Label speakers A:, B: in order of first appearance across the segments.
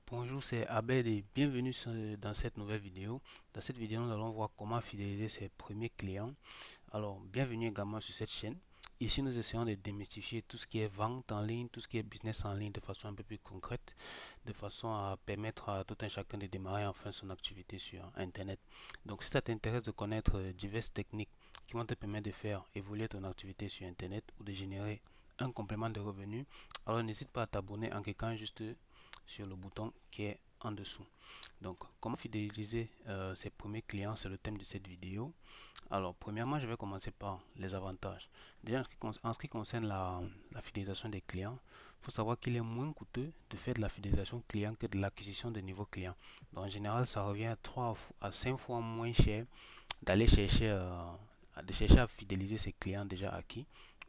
A: Bonjour, c'est Abed et bienvenue dans cette nouvelle vidéo. Dans cette vidéo, nous allons voir comment fidéliser ses premiers clients. Alors, bienvenue également sur cette chaîne. Ici, nous essayons de démystifier tout ce qui est vente en ligne, tout ce qui est business en ligne de façon un peu plus concrète, de façon à permettre à tout un chacun de démarrer enfin son activité sur Internet. Donc, si ça t'intéresse de connaître diverses techniques qui vont te permettre de faire évoluer ton activité sur Internet ou de générer un complément de revenus, alors n'hésite pas à t'abonner en cliquant juste sur le bouton qui est en dessous. Donc, comment fidéliser ses premiers clients, c'est le thème de cette vidéo. Alors, premièrement, je vais commencer par les avantages. Déjà, en ce qui concerne la fidélisation des clients, il faut savoir qu'il est moins coûteux de faire de la fidélisation client que de l'acquisition de nouveaux clients. Donc, en général, ça revient à 3 à 5 fois moins cher d'aller chercher à fidéliser ses clients déjà acquis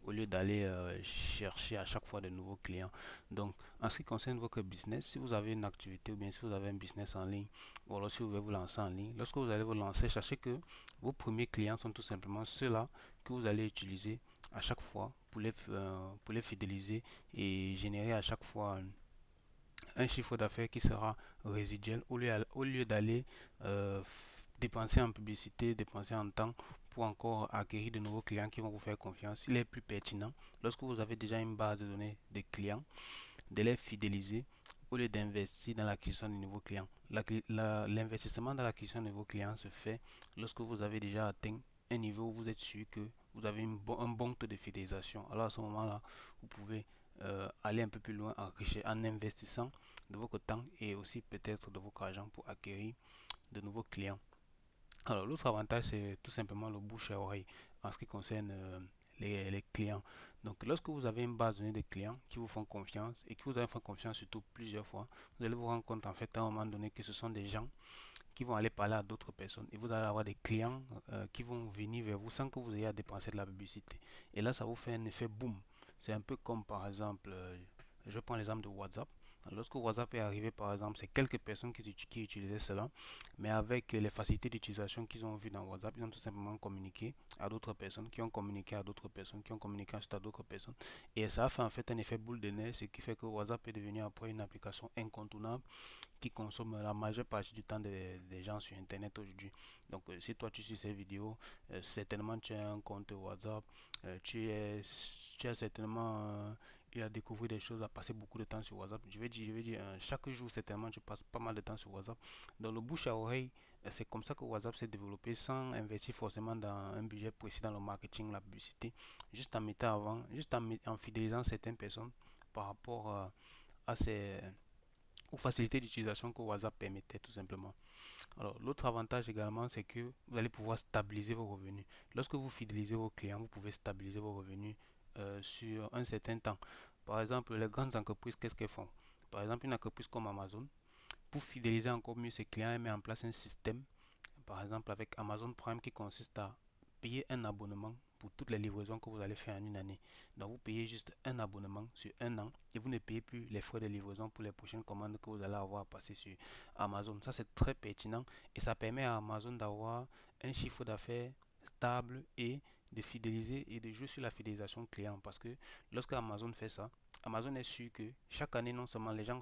A: au lieu d'aller chercher à chaque fois de nouveaux clients. Donc, en ce qui concerne votre business, si vous avez une activité ou bien si vous avez un business en ligne, ou alors si vous voulez vous lancer en ligne, lorsque vous allez vous lancer, sachez que vos premiers clients sont tout simplement ceux-là que vous allez utiliser à chaque fois pour les fidéliser et générer à chaque fois un chiffre d'affaires qui sera résiduel au lieu d'aller dépenser en publicité, dépenser en temps pour encore acquérir de nouveaux clients qui vont vous faire confiance. Il est plus pertinent lorsque vous avez déjà une base de données de clients de les fidéliser au lieu d'investir dans l'acquisition de nouveaux clients. L'investissement dans l'acquisition de nouveaux clients se fait lorsque vous avez déjà atteint un niveau où vous êtes sûr que vous avez un bon taux de fidélisation. Alors à ce moment-là, vous pouvez aller un peu plus loin en investissant de votre temps et aussi peut-être de votre argent pour acquérir de nouveaux clients. Alors, l'autre avantage, c'est tout simplement le bouche à oreille en ce qui concerne les clients. Donc, lorsque vous avez une base de données de clients qui vous font confiance et qui vous avez fait confiance surtout plusieurs fois, vous allez vous rendre compte en fait à un moment donné que ce sont des gens qui vont aller parler à d'autres personnes et vous allez avoir des clients qui vont venir vers vous sans que vous ayez à dépenser de la publicité. Et là, ça vous fait un effet boom. C'est un peu comme par exemple, je prends l'exemple de WhatsApp. Lorsque WhatsApp est arrivé, par exemple, c'est quelques personnes qui utilisaient cela, mais avec les facilités d'utilisation qu'ils ont vues dans WhatsApp, ils ont tout simplement communiqué à d'autres personnes, qui ont communiqué à d'autres personnes, qui ont communiqué à d'autres personnes. Et ça a fait en fait un effet boule de neige, ce qui fait que WhatsApp est devenu après une application incontournable qui consomme la majeure partie du temps des gens sur Internet aujourd'hui. Donc, si toi tu suis ces vidéos, certainement tu as un compte WhatsApp, tu as certainement eu à découvrir des choses, à passer beaucoup de temps sur WhatsApp. Je vais dire chaque jour, certainement tu passes pas mal de temps sur WhatsApp. Dans le bouche à oreille, c'est comme ça que WhatsApp s'est développé sans investir forcément dans un budget précis dans le marketing, la publicité, juste en mettant avant, en fidélisant certaines personnes par rapport à ces aux facilités d'utilisation que WhatsApp permettait tout simplement. Alors, l'autre avantage également, c'est que vous allez pouvoir stabiliser vos revenus. Lorsque vous fidélisez vos clients, vous pouvez stabiliser vos revenus sur un certain temps. Par exemple, les grandes entreprises, qu'est-ce qu'elles font? Par exemple, une entreprise comme Amazon, pour fidéliser encore mieux ses clients, elle met en place un système, par exemple avec Amazon Prime, qui consiste à payer un abonnement pour toutes les livraisons que vous allez faire en une année. Donc vous payez juste un abonnement sur un an et vous ne payez plus les frais de livraison pour les prochaines commandes que vous allez avoir à passer sur Amazon. Ça c'est très pertinent et ça permet à Amazon d'avoir un chiffre d'affaires stable et de fidéliser et de jouer sur la fidélisation client parce que lorsque Amazon fait ça, Amazon est sûr que chaque année non seulement les gens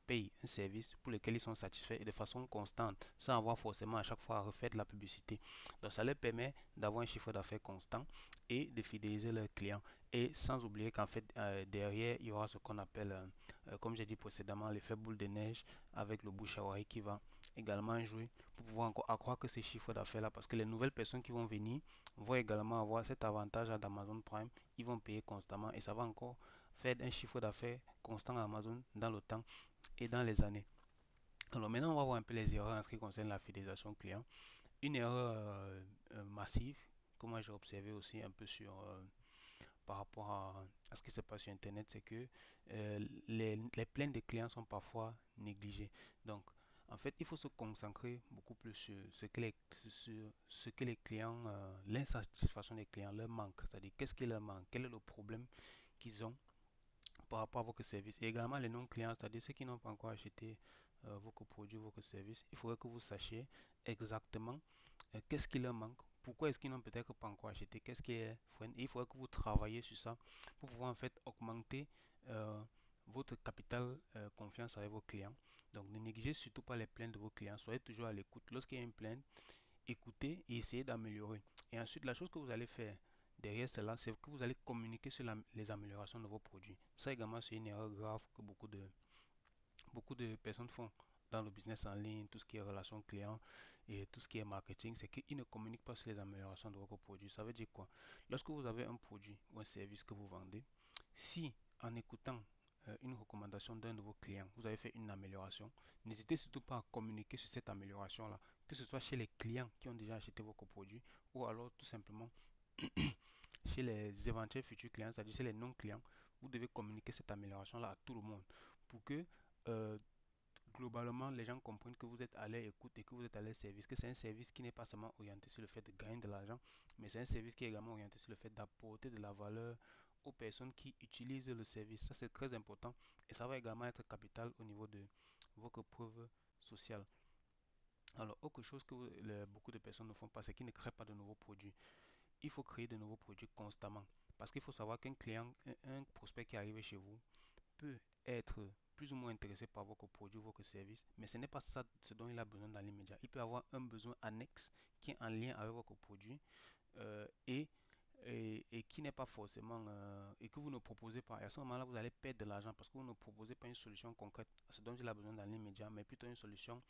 A: payent un service pour lequel ils sont satisfaits et de façon constante, sans avoir forcément à chaque fois à refaire de la publicité. Donc ça leur permet d'avoir un chiffre d'affaires constant et de fidéliser leurs clients. Et sans oublier qu'en fait, derrière, il y aura ce qu'on appelle, comme j'ai dit précédemment, l'effet boule de neige avec le bouche à oreille qui va également jouer pour pouvoir encore accroître que ces chiffres d'affaires là parce que les nouvelles personnes qui vont venir vont également avoir cet avantage d'Amazon Prime, ils vont payer constamment et ça va encore faire un chiffre d'affaires constant à Amazon dans le temps et dans les années. Alors maintenant, on va voir un peu les erreurs en ce qui concerne la fidélisation client. Une erreur massive que moi j'ai observé aussi un peu par rapport à ce qui se passe sur Internet, c'est que les plaintes des clients sont parfois négligées. Donc, en fait, il faut se concentrer beaucoup plus sur ce que les clients, l'insatisfaction des clients, leur manque, c'est-à-dire qu'est-ce qui leur manque, quel est le problème qu'ils ont par rapport à vos services. Et également les non-clients, c'est-à-dire ceux qui n'ont pas encore acheté vos produits, vos services, il faudrait que vous sachiez exactement qu'est-ce qui leur manque, pourquoi est-ce qu'ils n'ont peut-être pas encore acheté, qu'est-ce qui est freine. Et il faudrait que vous travaillez sur ça pour pouvoir en fait augmenter euh, votre capital confiance avec vos clients. Donc ne négligez surtout pas les plaintes de vos clients. Soyez toujours à l'écoute. Lorsqu'il y a une plainte, écoutez et essayez d'améliorer. Et ensuite, la chose que vous allez faire derrière cela, c'est que vous allez communiquer sur les améliorations de vos produits. Ça également, c'est une erreur grave que beaucoup de personnes font dans le business en ligne, tout ce qui est relations clients et tout ce qui est marketing, c'est qu'ils ne communiquent pas sur les améliorations de votre produit. Ça veut dire quoi? Lorsque vous avez un produit ou un service que vous vendez, si en écoutant une recommandation d'un de vos clients, vous avez fait une amélioration, n'hésitez surtout pas à communiquer sur cette amélioration-là, que ce soit chez les clients qui ont déjà acheté votre produit ou alors tout simplement chez les éventuels futurs clients, c'est-à-dire chez les non-clients, vous devez communiquer cette amélioration-là à tout le monde pour que euh, globalement, les gens comprennent que vous êtes à leur écoute et que vous êtes à leur service, que c'est un service qui n'est pas seulement orienté sur le fait de gagner de l'argent, mais c'est un service qui est également orienté sur le fait d'apporter de la valeur aux personnes qui utilisent le service. Ça, c'est très important et ça va également être capital au niveau de votre preuve sociale. Alors, autre chose que beaucoup de personnes ne font pas, c'est qu'ils ne créent pas de nouveaux produits. Il faut créer de nouveaux produits constamment parce qu'il faut savoir qu'un client, un prospect qui arrive chez vous, peut être plus ou moins intéressé par votre produit ou votre service, mais ce n'est pas ça ce dont il a besoin dans l'immédiat. Il peut avoir un besoin annexe qui est en lien avec votre produit euh, et, et qui n'est pas forcément et que vous ne proposez pas. Et à ce moment-là, vous allez perdre de l'argent parce que vous ne proposez pas une solution concrète à ce dont il a besoin dans l'immédiat, mais plutôt une solution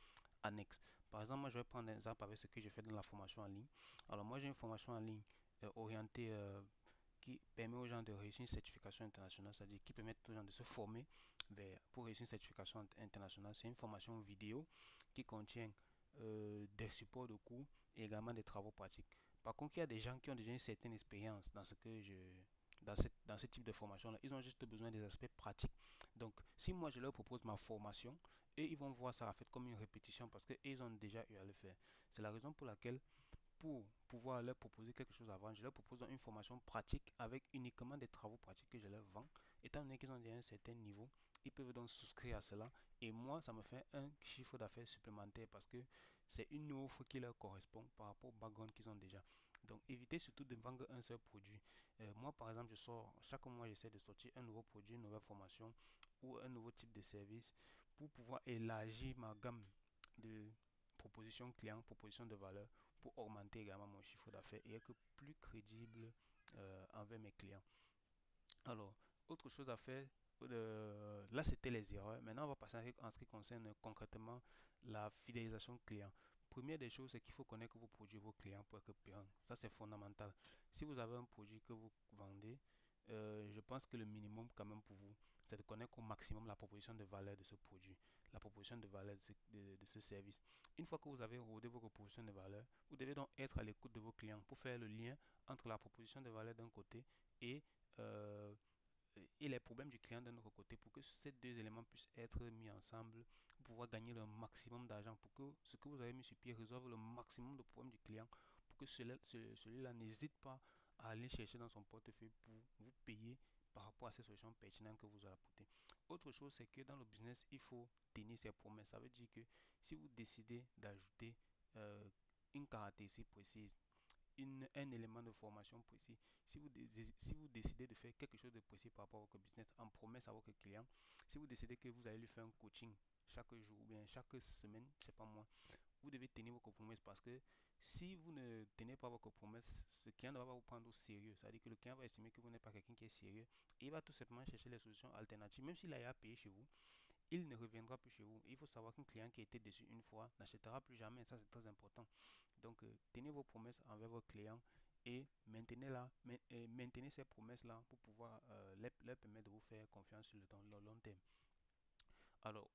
A: annexe. Par exemple, moi je vais prendre un exemple avec ce que j'ai fait dans la formation en ligne. Alors moi j'ai une formation en ligne orientée qui permet aux gens de réussir une certification internationale, c'est-à-dire qui permet aux gens de se former pour réussir une certification internationale. C'est une formation vidéo qui contient des supports de cours et également des travaux pratiques. Par contre, il y a des gens qui ont déjà une certaine expérience dans dans ce type de formation-là. Ils ont juste besoin des aspects pratiques. Donc, si moi je leur propose ma formation, et ils vont voir ça en fait comme une répétition parce qu'ils ont déjà eu à le faire. C'est la raison pour laquelle pour pouvoir leur proposer quelque chose avant, je leur propose une formation pratique avec uniquement des travaux pratiques que je leur vends. Étant donné qu'ils ont déjà un certain niveau, ils peuvent donc souscrire à cela. Et moi, ça me fait un chiffre d'affaires supplémentaire parce que c'est une offre qui leur correspond par rapport au background qu'ils ont déjà. Donc, évitez surtout de vendre un seul produit. Moi, par exemple, chaque mois, j'essaie de sortir un nouveau produit, une nouvelle formation ou un nouveau type de service pour pouvoir élargir ma gamme de propositions clients, propositions de valeur pour augmenter également mon chiffre d'affaires et être plus crédible envers mes clients. Alors, autre chose à faire, là c'était les erreurs. Maintenant, on va passer en ce qui concerne concrètement la fidélisation client. Première des choses, c'est qu'il faut connaître vos produits, vos clients pour être pérenne. Ça, c'est fondamental. Si vous avez un produit que vous vendez, je pense que le minimum quand même pour vous, c'est de connaître au maximum la proposition de valeur de ce produit, la proposition de valeur de ce service. Une fois que vous avez rodé vos propositions de valeur, vous devez donc être à l'écoute de vos clients pour faire le lien entre la proposition de valeur d'un côté et euh, et les problèmes du client d'un autre côté pour que ces deux éléments puissent être mis ensemble pour pouvoir gagner le maximum d'argent, pour que ce que vous avez mis sur pied résolve le maximum de problèmes du client, pour que celui-là n'hésite pas à aller chercher dans son portefeuille pour vous payer par rapport à ces solutions pertinentes que vous apportez. Autre chose, c'est que dans le business, il faut tenir ses promesses. Ça veut dire que si vous décidez d'ajouter euh, une caractéristique précise, un élément de formation précis, si vous décidez de faire quelque chose de précis par rapport à votre business en promesse à votre client, si vous décidez que vous allez lui faire un coaching chaque jour ou bien chaque semaine, je sais pas moi, vous devez tenir vos promesses parce que si vous ne tenez pas vos promesses, ce client ne va pas vous prendre au sérieux. C'est-à-dire que le client va estimer que vous n'êtes pas quelqu'un qui est sérieux et il va tout simplement chercher les solutions alternatives. Même s'il a payé chez vous, il ne reviendra plus chez vous. Il faut savoir qu'un client qui a été déçu une fois n'achètera plus jamais. Ça, c'est très important. Donc, tenez vos promesses envers vos clients et maintenez ces promesses-là pour pouvoir leur permettre de vous faire confiance sur le long terme. Alors,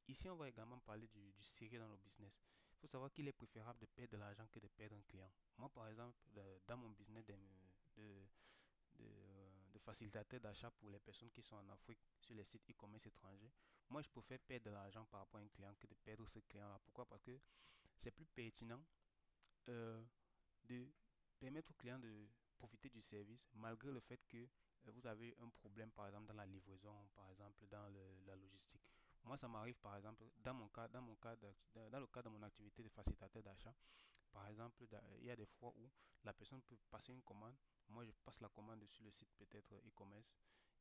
A: ici, on va également parler du sérieux dans le business. Il faut savoir qu'il est préférable de perdre de l'argent que de perdre un client. Moi, par exemple, dans mon business de, de facilitateur d'achat pour les personnes qui sont en Afrique sur les sites e-commerce étrangers, moi, je préfère perdre de l'argent par rapport à un client que de perdre ce client-là. Pourquoi? Parce que c'est plus pertinent euh, de permettre au client de profiter du service malgré le fait que vous avez un problème par exemple dans la livraison, par exemple dans la logistique. Moi, ça m'arrive par exemple dans le cas de mon activité de facilitateur d'achat, par exemple, il y a des fois où la personne peut passer une commande, moi je passe la commande sur le site peut-être e-commerce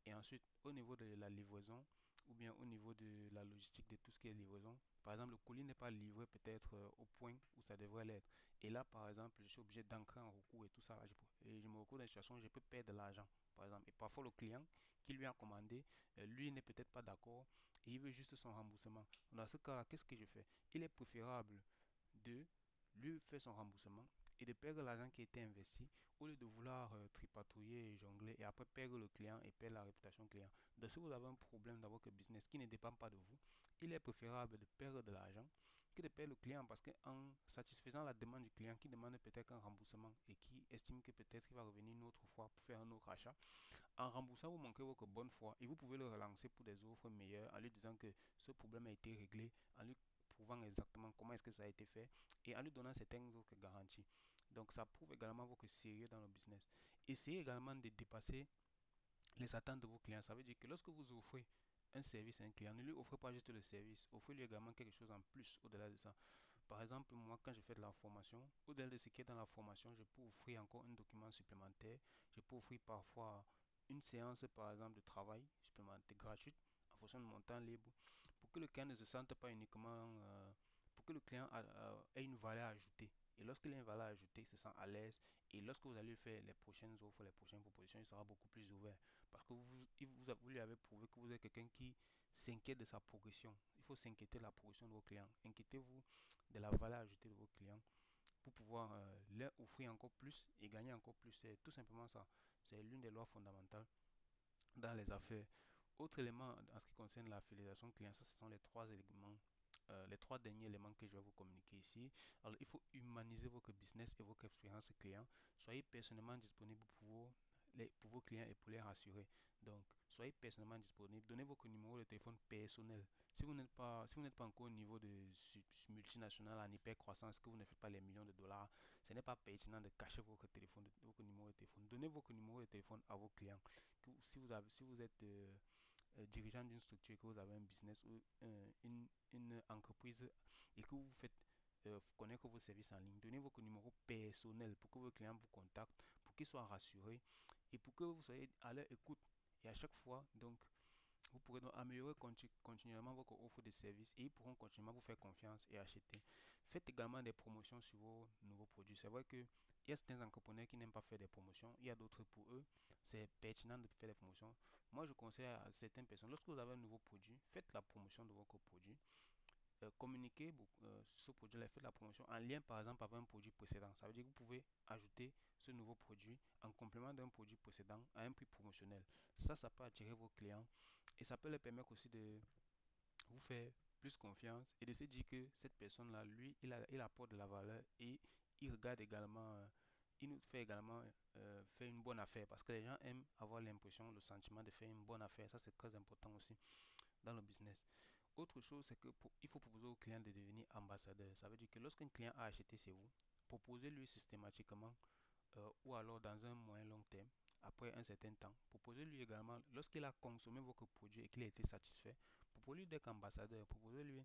A: Et ensuite, au niveau de la livraison, ou bien au niveau de la logistique de tout ce qui est livraison, par exemple, le colis n'est pas livré peut-être au point où ça devrait l'être. Et là, par exemple, je suis obligé d'ancrer en recours et tout ça. Là, et je me retrouve dans une situation où je peux perdre de l'argent, par exemple. Et parfois, le client qui lui a commandé, lui n'est peut-être pas d'accord et il veut juste son remboursement. Dans ce cas-là, qu'est-ce que je fais? Il est préférable de lui faire son remboursement et de perdre l'argent qui a été investi au lieu de vouloir tripatouiller et jongler et après perdre le client et perdre la réputation client. Donc si vous avez un problème dans votre business qui ne dépend pas de vous, il est préférable de perdre de l'argent que de perdre le client parce qu'en satisfaisant la demande du client qui demande peut-être un remboursement et qui estime que peut-être il va revenir une autre fois pour faire un autre achat, en remboursant vous manquez votre bonne foi et vous pouvez le relancer pour des offres meilleures en lui disant que ce problème a été réglé, en lui prouvant exactement comment est-ce que ça a été fait et en lui donnant certaines autres garanties. Donc ça prouve également votre sérieux dans le business. Essayez également de dépasser les attentes de vos clients. Ça veut dire que lorsque vous offrez un service à un client, ne lui offrez pas juste le service, offrez-lui également quelque chose en plus au-delà de ça. Par exemple, moi, quand je fais de la formation, au-delà de ce qui est dans la formation, je peux offrir encore un document supplémentaire. Je peux offrir parfois une séance, par exemple, de travail supplémentaire gratuite en fonction de mon temps libre pour que le client ne se sente pas uniquement, pour que le client ait une valeur ajoutée. Et lorsqu'il a une valeur ajoutée, il se sent à l'aise. Et lorsque vous allez faire les prochaines offres, les prochaines propositions, il sera beaucoup plus ouvert. Parce que vous lui avez prouvé que vous êtes quelqu'un qui s'inquiète de sa progression. Il faut s'inquiéter de la progression de vos clients. Inquiétez-vous de la valeur ajoutée de vos clients pour pouvoir leur offrir encore plus et gagner encore plus. C'est tout simplement ça. C'est l'une des lois fondamentales dans les affaires. Autre élément en ce qui concerne la fidélisation client, ça ce sont les trois éléments, les trois derniers éléments que je vais vous communiquer ici. Alors, il faut humaniser votre business et votre expérience client. Soyez personnellement disponible pour vos clients et pour les rassurer. Donc, soyez personnellement disponible. Donnez votre numéro de téléphone personnel. Si vous n'êtes pas encore au niveau de multinational en hyper croissance, que vous ne faites pas les millions de dollars, ce n'est pas pertinent de cacher votre téléphone, votre numéro de téléphone. Donnez votre numéro de téléphone à vos clients. Si vous êtes dirigeant d'une structure, que vous avez un business ou une entreprise et que vous faites connaître vos services en ligne, donnez votre numéro personnel pour que vos clients vous contactent, pour qu'ils soient rassurés et pour que vous soyez à leur écoute. Et à chaque fois, donc, vous pourrez donc améliorer continuellement votre offre de services et ils pourront continuellement vous faire confiance et acheter. Faites également des promotions sur vos nouveaux produits. C'est vrai qu'il y a certains entrepreneurs qui n'aiment pas faire des promotions. Il y a d'autres pour eux, c'est pertinent de faire des promotions. Moi, je conseille à certaines personnes, lorsque vous avez un nouveau produit, faites la promotion de votre produit. Communiquer sur ce produit-là, faites la promotion en lien par exemple avec un produit précédent. Ça veut dire que vous pouvez ajouter ce nouveau produit en complément d'un produit précédent à un prix promotionnel. Ça peut attirer vos clients et ça peut leur permettre aussi de vous faire plus confiance et de se dire que cette personne-là, lui, il apporte de la valeur et il regarde également, il nous fait également faire une bonne affaire parce que les gens aiment avoir l'impression, le sentiment de faire une bonne affaire. Ça, c'est très important aussi dans le business. Autre chose, c'est que il faut proposer au client de devenir ambassadeur. Ça veut dire que lorsqu'un client a acheté chez vous, proposez-lui systématiquement ou alors dans un moyen long terme, après un certain temps, proposez-lui également, lorsqu'il a consommé votre produit et qu'il a été satisfait, proposez-lui d'être ambassadeur, proposez-lui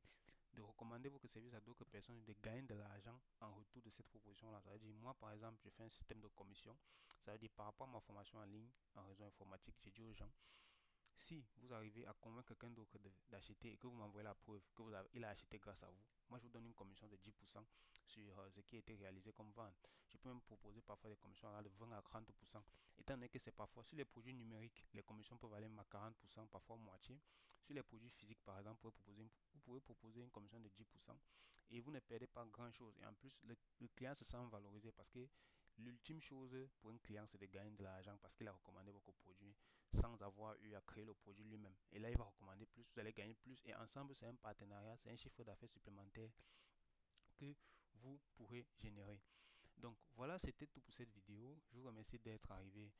A: de recommander votre service à d'autres personnes, de gagner de l'argent en retour de cette proposition-là. Ça veut dire, moi par exemple, je fais un système de commission. Ça veut dire, par rapport à ma formation en ligne en réseau informatique, j'ai dit aux gens, si vous arrivez à convaincre quelqu'un d'autre d'acheter et que vous m'envoyez la preuve que il a acheté grâce à vous, moi je vous donne une commission de 10% sur ce qui a été réalisé comme vente. Je peux même proposer parfois des commissions de 20 à 30%. Étant donné que c'est parfois sur les produits numériques, les commissions peuvent aller à 40%, parfois moitié. Sur les produits physiques, par exemple, vous pouvez proposer une commission de 10% et vous ne perdez pas grand-chose. Et en plus, le client se sent valorisé parce que l'ultime chose pour un client, c'est de gagner de l'argent parce qu'il a recommandé votre produit sans avoir eu à créer le produit lui-même. Et là, il va recommander plus, vous allez gagner plus. Et ensemble, c'est un partenariat, c'est un chiffre d'affaires supplémentaire que vous pourrez générer. Donc voilà, c'était tout pour cette vidéo. Je vous remercie d'être arrivé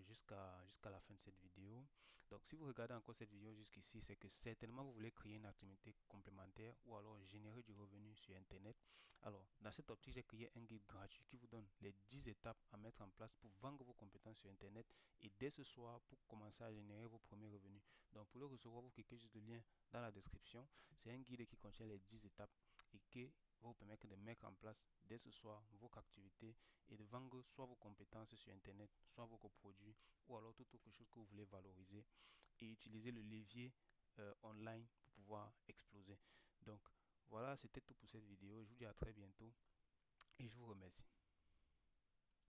A: jusqu'à la fin de cette vidéo. Donc si vous regardez encore cette vidéo jusqu'ici, c'est que certainement vous voulez créer une activité complémentaire ou alors générer du revenu sur Internet. Alors dans cette optique, j'ai créé un guide gratuit qui vous donne les 10 étapes à mettre en place pour vendre vos compétences sur Internet et dès ce soir pour commencer à générer vos premiers revenus. Donc pour le recevoir, vous cliquez juste le lien dans la description. C'est un guide qui contient les 10 étapes et qui va vous permettre de mettre en place dès ce soir vos activités et de vendre soit vos compétences sur Internet, soit vos produits ou alors toute autre chose que vous voulez valoriser et utiliser le levier online pour pouvoir exploser. Donc voilà, c'était tout pour cette vidéo. Je vous dis à très bientôt et je vous remercie.